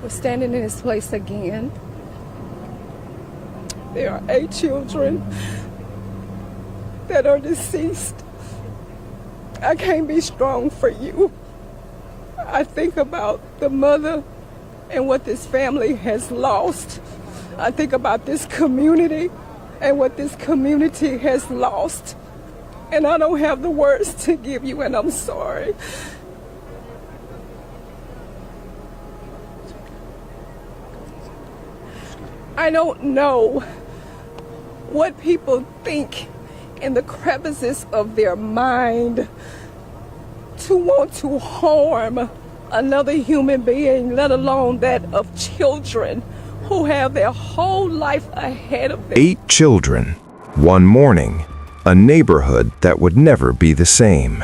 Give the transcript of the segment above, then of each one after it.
We're standing in this place again. There are 8 children that are deceased. I can't be strong for you. I think about the mother and what this family has lost. I think about this community and what this community has lost. And I don't have the words to give you, and I'm sorry. I don't know what people think in the crevices of their mind to want to harm another human being, let alone that of children who have their whole life ahead of them. 8 children, one morning, a neighborhood that would never be the same.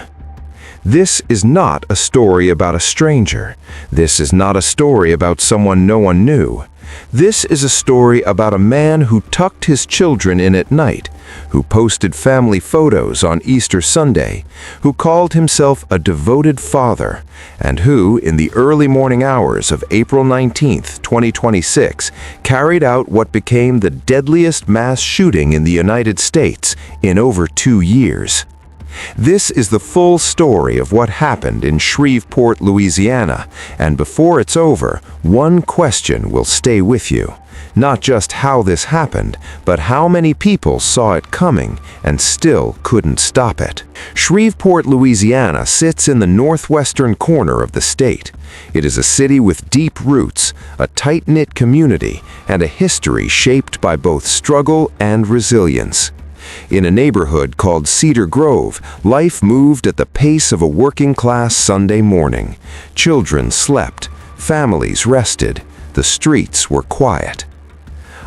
This is not a story about a stranger. This is not a story about someone no one knew. This is a story about a man who tucked his children in at night, who posted family photos on Easter Sunday, who called himself a devoted father, and who, in the early morning hours of April 19, 2026, carried out what became the deadliest mass shooting in the United States in over 2 years. This is the full story of what happened in Shreveport, Louisiana, and before it's over, one question will stay with you. Not just how this happened, but how many people saw it coming and still couldn't stop it. Shreveport, Louisiana sits in the northwestern corner of the state. It is a city with deep roots, a tight-knit community, and a history shaped by both struggle and resilience. In a neighborhood called Cedar Grove, life moved at the pace of a working-class Sunday morning. Children slept, families rested, the streets were quiet.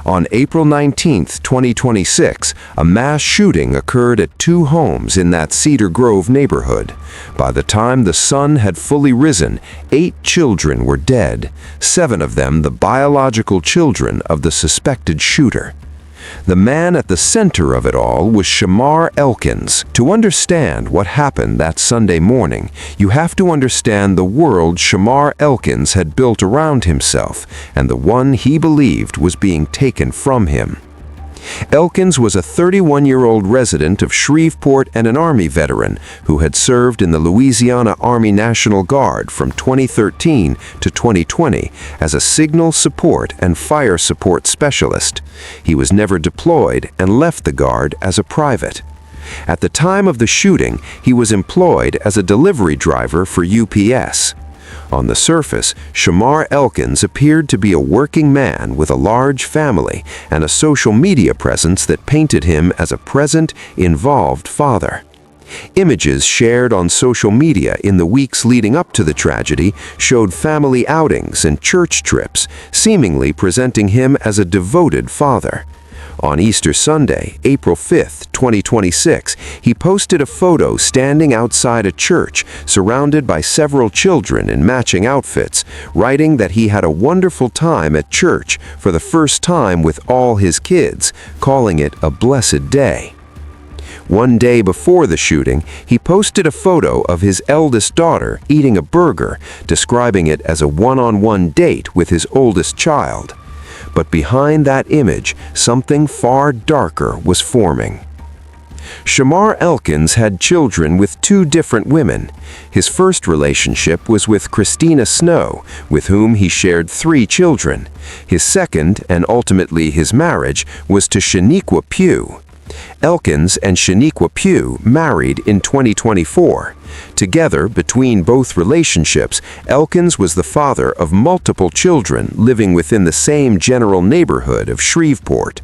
On April 19, 2026, a mass shooting occurred at 2 homes in that Cedar Grove neighborhood. By the time the sun had fully risen, 8 children were dead, 7 of them the biological children of the suspected shooter. The man at the center of it all was Shamar Elkins. To understand what happened that Sunday morning, you have to understand the world Shamar Elkins had built around himself and the one he believed was being taken from him. Elkins was a 31-year-old resident of Shreveport and an Army veteran who had served in the Louisiana Army National Guard from 2013 to 2020 as a signal support and fire support specialist. He was never deployed and left the Guard as a private. At the time of the shooting, he was employed as a delivery driver for UPS. On the surface, Shamar Elkins appeared to be a working man with a large family and a social media presence that painted him as a present, involved father. Images shared on social media in the weeks leading up to the tragedy showed family outings and church trips, seemingly presenting him as a devoted father. On Easter Sunday, April 5, 2026, he posted a photo standing outside a church surrounded by several children in matching outfits, writing that he had a wonderful time at church for the first time with all his kids, calling it a blessed day. One day before the shooting, he posted a photo of his eldest daughter eating a burger, describing it as a one-on-one date with his oldest child. But behind that image, something far darker was forming. Shamar Elkins had children with 2 different women. His first relationship was with Layla Snow, with whom he shared 3 children. His second, and ultimately his marriage, was to Kayla Pugh. Elkins and Kayla Pugh married in 2024. Together, between both relationships, Elkins was the father of multiple children living within the same general neighborhood of Shreveport.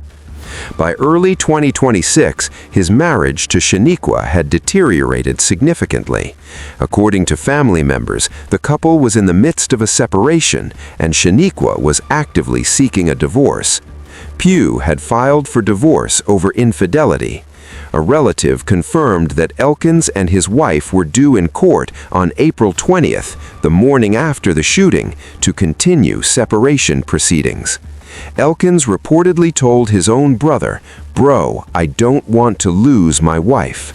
By early 2026, his marriage to Kayla had deteriorated significantly. According to family members, the couple was in the midst of a separation, and Kayla was actively seeking a divorce. Pugh had filed for divorce over infidelity. A relative confirmed that Elkins and his wife were due in court on April 20th, the morning after the shooting, to continue separation proceedings. Elkins reportedly told his own brother, "Bro, I don't want to lose my wife."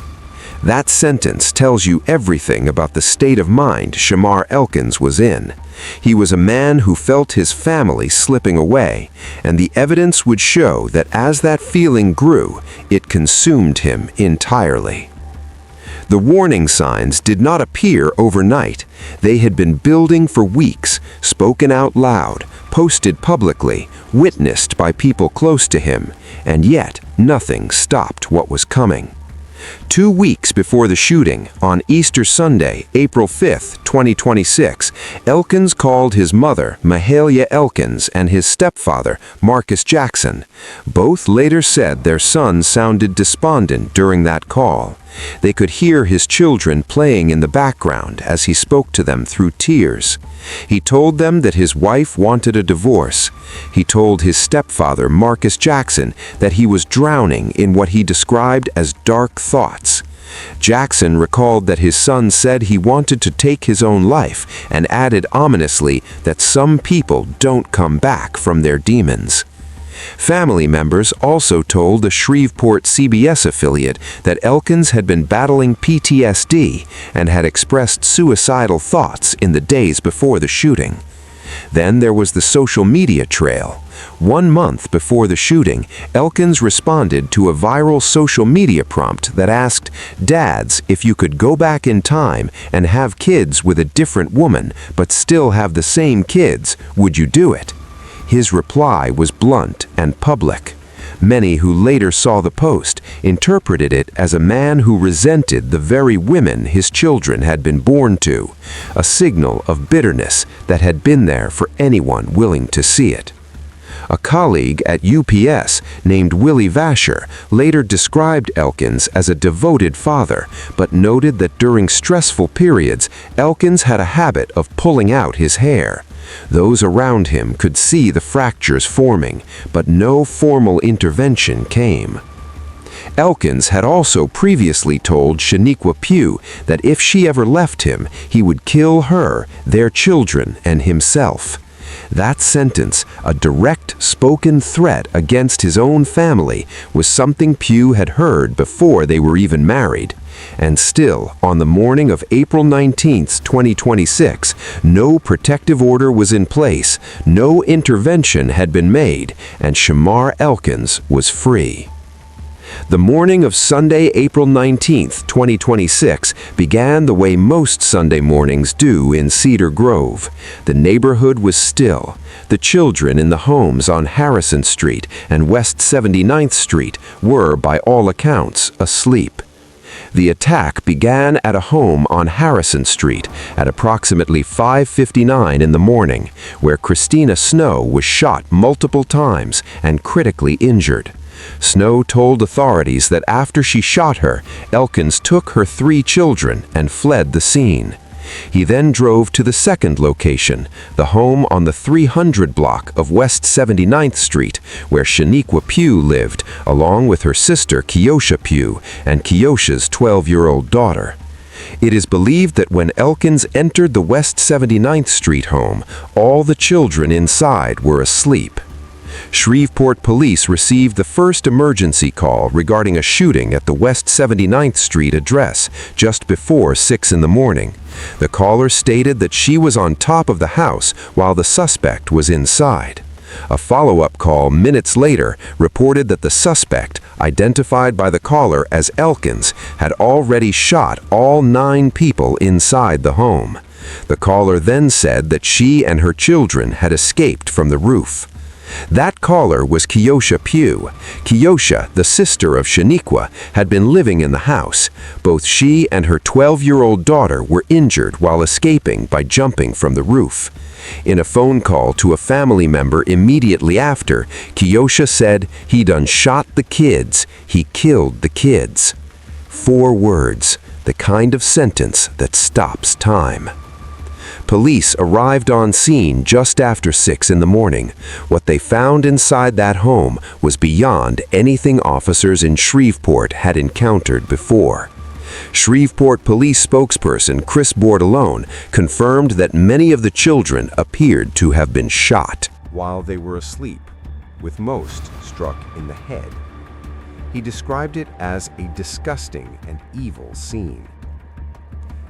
That sentence tells you everything about the state of mind Shamar Elkins was in. He was a man who felt his family slipping away, and the evidence would show that as that feeling grew, it consumed him entirely. The warning signs did not appear overnight. They had been building for weeks, spoken out loud, posted publicly, witnessed by people close to him, and yet nothing stopped what was coming. 2 weeks before the shooting, on Easter Sunday, April 5, 2026, Elkins called his mother, Layla Elkins, and his stepfather, Marcus Jackson. Both later said their son sounded despondent during that call. They could hear his children playing in the background as he spoke to them through tears. He told them that his wife wanted a divorce. He told his stepfather, Marcus Jackson, that he was drowning in what he described as dark thoughts. Jackson recalled that his son said he wanted to take his own life and added ominously that some people don't come back from their demons. Family members also told the Shreveport CBS affiliate that Elkins had been battling PTSD and had expressed suicidal thoughts in the days before the shooting. Then there was the social media trail. 1 month before the shooting, Elkins responded to a viral social media prompt that asked, "Dads, if you could go back in time and have kids with a different woman but still have the same kids, would you do it?" His reply was blunt and public. Many who later saw the post interpreted it as a man who resented the very women his children had been born to, a signal of bitterness that had been there for anyone willing to see it. A colleague at UPS named Willie Vasher later described Elkins as a devoted father, but noted that during stressful periods, Elkins had a habit of pulling out his hair. Those around him could see the fractures forming, but no formal intervention came. Elkins had also previously told Kayla Pugh that if she ever left him, he would kill her, their children, and himself. That sentence, a direct spoken threat against his own family, was something Pugh had heard before they were even married. And still, on the morning of April 19, 2026, no protective order was in place, no intervention had been made, and Shamar Elkins was free. The morning of Sunday, April 19, 2026, began the way most Sunday mornings do in Cedar Grove. The neighborhood was still. The children in the homes on Harrison Street and West 79th Street were, by all accounts, asleep. The attack began at a home on Harrison Street at approximately 5:59 in the morning, where Christina Snow was shot multiple times and critically injured. Snow told authorities that after she shot her, Elkins took her 3 children and fled the scene. He then drove to the second location, the home on the 300 block of West 79th Street, where Kayla Pugh lived, along with her sister Kayla Pugh and Kayla's 12-year-old daughter. It is believed that when Elkins entered the West 79th Street home, all the children inside were asleep. Shreveport police received the first emergency call regarding a shooting at the West 79th Street address just before 6 in the morning. The caller stated that she was on top of the house while the suspect was inside. A follow-up call minutes later reported that the suspect, identified by the caller as Elkins, had already shot all 9 people inside the home. The caller then said that she and her children had escaped from the roof. That caller was Kayla Pugh. Kayla, the sister of Shaniqua, had been living in the house. Both she and her 12-year-old daughter were injured while escaping by jumping from the roof. In a phone call to a family member immediately after, Kayla said, "He done shot the kids. He killed the kids." 4 words, the kind of sentence that stops time. Police arrived on scene just after 6 in the morning. What they found inside that home was beyond anything officers in Shreveport had encountered before. Shreveport police spokesperson Chris Bordelone confirmed that many of the children appeared to have been shot while they were asleep, with most struck in the head. He described it as a disgusting and evil scene.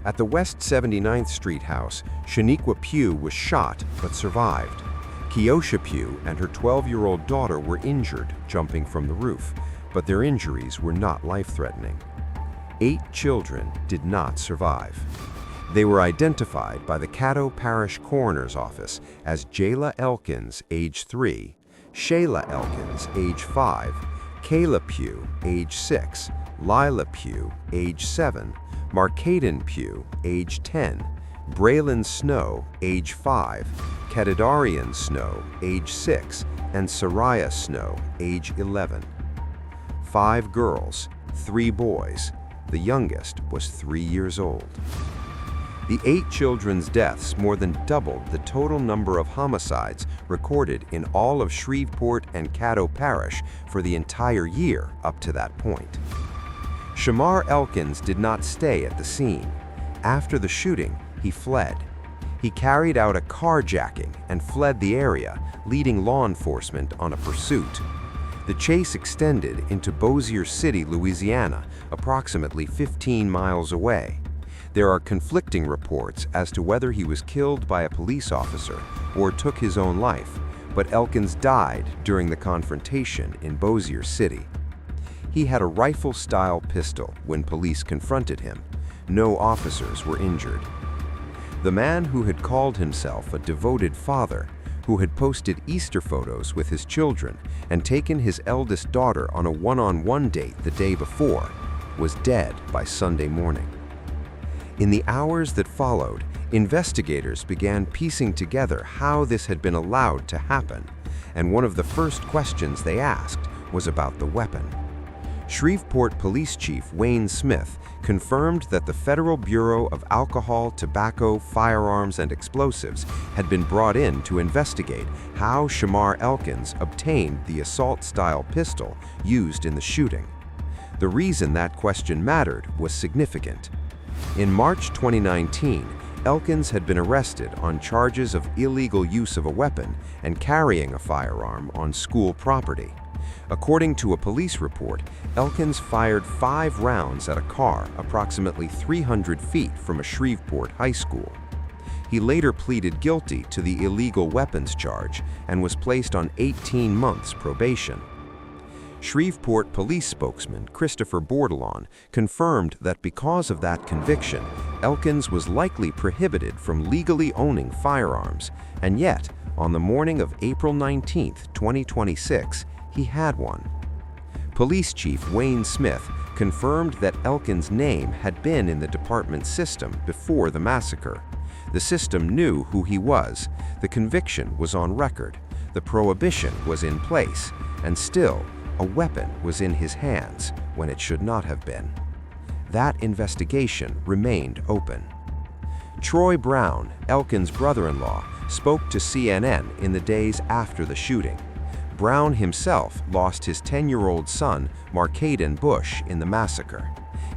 At the West 79th Street house, Kayla Pugh was shot but survived. Kayla Pugh and her 12-year-old daughter were injured jumping from the roof, but their injuries were not life-threatening. 8 children did not survive. They were identified by the Caddo Parish Coroner's Office as Jayla Elkins, age 3, Shayla Elkins, age 5, Kayla Pugh, age 6, Layla Pugh, age 7, Markaydon Pugh, age 10, Braylon Snow, age 5, Khedarrion Snow, age 6, and Sariahh Snow, age 11. 5 girls, 3 boys. The youngest was 3 years old. The 8 children's deaths more than doubled the total number of homicides recorded in all of Shreveport and Caddo Parish for the entire year up to that point. Shamar Elkins did not stay at the scene. After the shooting, he fled. He carried out a carjacking and fled the area, leading law enforcement on a pursuit. The chase extended into Bossier City, Louisiana, approximately 15 miles away. There are conflicting reports as to whether he was killed by a police officer or took his own life, but Elkins died during the confrontation in Bossier City. He had a rifle-style pistol when police confronted him. No officers were injured. The man who had called himself a devoted father, who had posted Easter photos with his children and taken his eldest daughter on a one-on-one date the day before, was dead by Sunday morning. In the hours that followed, investigators began piecing together how this had been allowed to happen, and one of the first questions they asked was about the weapon. Shreveport Police Chief Wayne Smith confirmed that the Federal Bureau of Alcohol, Tobacco, Firearms, and Explosives had been brought in to investigate how Shamar Elkins obtained the assault-style pistol used in the shooting. The reason that question mattered was significant. In March 2019, Elkins had been arrested on charges of illegal use of a weapon and carrying a firearm on school property. According to a police report, Elkins fired 5 rounds at a car approximately 300 feet from a Shreveport high school. He later pleaded guilty to the illegal weapons charge and was placed on 18 months probation. Shreveport police spokesman Christopher Bordelon confirmed that because of that conviction, Elkins was likely prohibited from legally owning firearms, and yet, on the morning of April 19, 2026, he had one. Police Chief Wayne Smith confirmed that Elkins' name had been in the department's system before the massacre. The system knew who he was, the conviction was on record, the prohibition was in place, and still, a weapon was in his hands when it should not have been. That investigation remained open. Troy Brown, Elkins' brother-in-law, spoke to CNN in the days after the shooting. Brown himself lost his 10-year-old son, Markaydon Bush, in the massacre.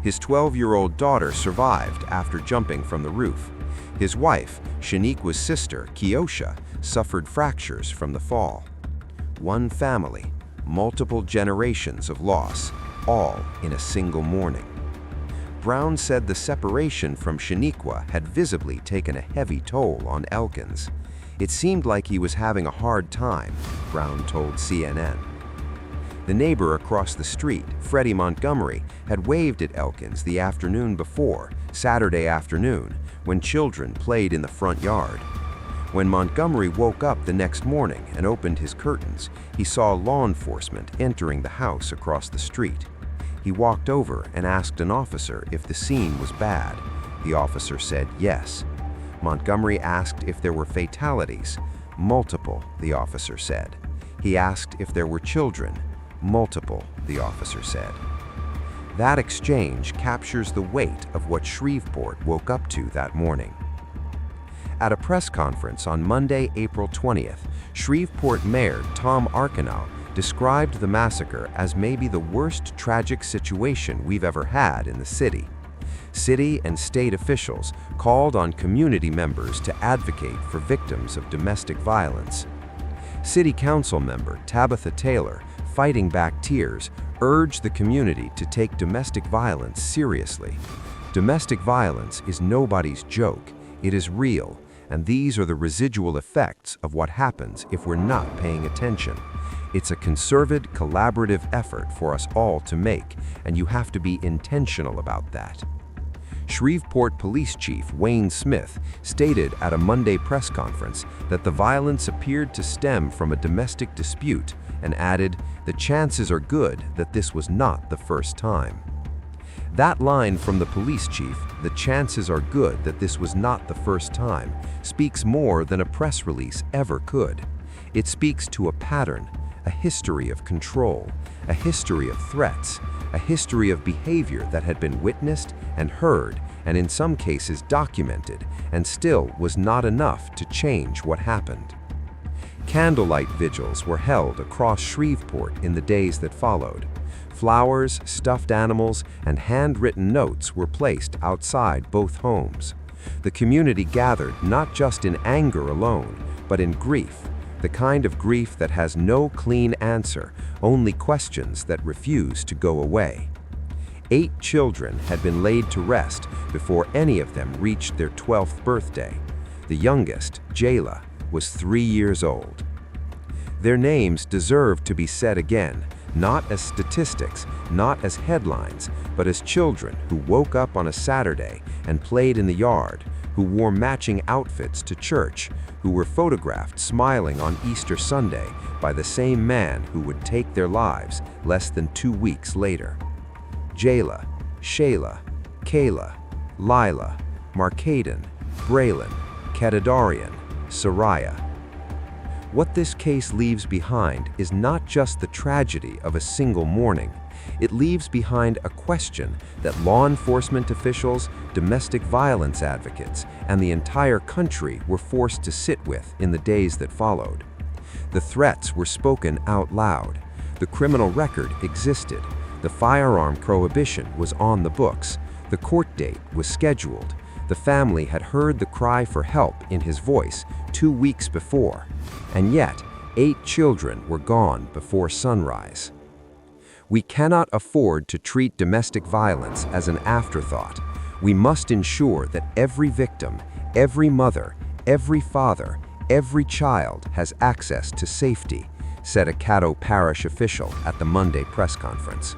His 12-year-old daughter survived after jumping from the roof. His wife, Shaniqua's sister, Keosha, suffered fractures from the fall. One family, multiple generations of loss, all in a single morning. Brown said the separation from Shaniqua had visibly taken a heavy toll on Elkins. It seemed like he was having a hard time, Brown told CNN. The neighbor across the street, Freddie Montgomery, had waved at Elkins the afternoon before, Saturday afternoon, when children played in the front yard. When Montgomery woke up the next morning and opened his curtains, he saw law enforcement entering the house across the street. He walked over and asked an officer if the scene was bad. The officer said yes. Montgomery asked if there were fatalities. Multiple, the officer said. He asked if there were children. Multiple, the officer said. That exchange captures the weight of what Shreveport woke up to that morning. At a press conference on Monday, April 20th, Shreveport Mayor Tom Arcanow described the massacre as maybe the worst tragic situation we've ever had in the city. City and state officials called on community members to advocate for victims of domestic violence. City Council member Tabitha Taylor, fighting back tears, urged the community to take domestic violence seriously. Domestic violence is nobody's joke. It is real, and these are the residual effects of what happens if we're not paying attention. It's a concerted, collaborative effort for us all to make, and you have to be intentional about that. Shreveport Police Chief Wayne Smith stated at a Monday press conference that the violence appeared to stem from a domestic dispute and added, "The chances are good that this was not the first time." That line from the police chief, "The chances are good that this was not the first time," speaks more than a press release ever could. It speaks to a pattern, a history of control, a history of threats, a history of behavior that had been witnessed and heard, and in some cases documented, and still was not enough to change what happened. Candlelight vigils were held across Shreveport in the days that followed. Flowers, stuffed animals, and handwritten notes were placed outside both homes. The community gathered not just in anger alone, but in grief, the kind of grief that has no clean answer, only questions that refuse to go away. 8 children had been laid to rest before any of them reached their 12th birthday. The youngest, Jayla, was 3 years old. Their names deserve to be said again, not as statistics, not as headlines, but as children who woke up on a Saturday and played in the yard, who wore matching outfits to church, who were photographed smiling on Easter Sunday by the same man who would take their lives less than 2 weeks later. Jayla, Shayla, Kayla, Layla, Markaydon, Braylon, Khedarrion, Sariahh. What this case leaves behind is not just the tragedy of a single morning. It leaves behind a question that law enforcement officials, domestic violence advocates, and the entire country were forced to sit with in the days that followed. The threats were spoken out loud. The criminal record existed. The firearm prohibition was on the books. The court date was scheduled. The family had heard the cry for help in his voice 2 weeks before. And yet, 8 children were gone before sunrise. We cannot afford to treat domestic violence as an afterthought. We must ensure that every victim, every mother, every father, every child has access to safety, said a Caddo Parish official at the Monday press conference.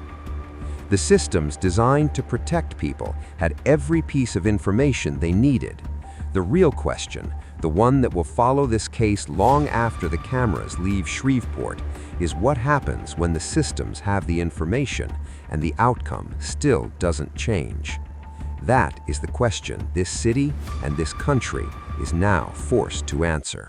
The systems designed to protect people had every piece of information they needed. The real question, the one that will follow this case long after the cameras leave Shreveport, is what happens when the systems have the information and the outcome still doesn't change. That is the question this city and this country is now forced to answer.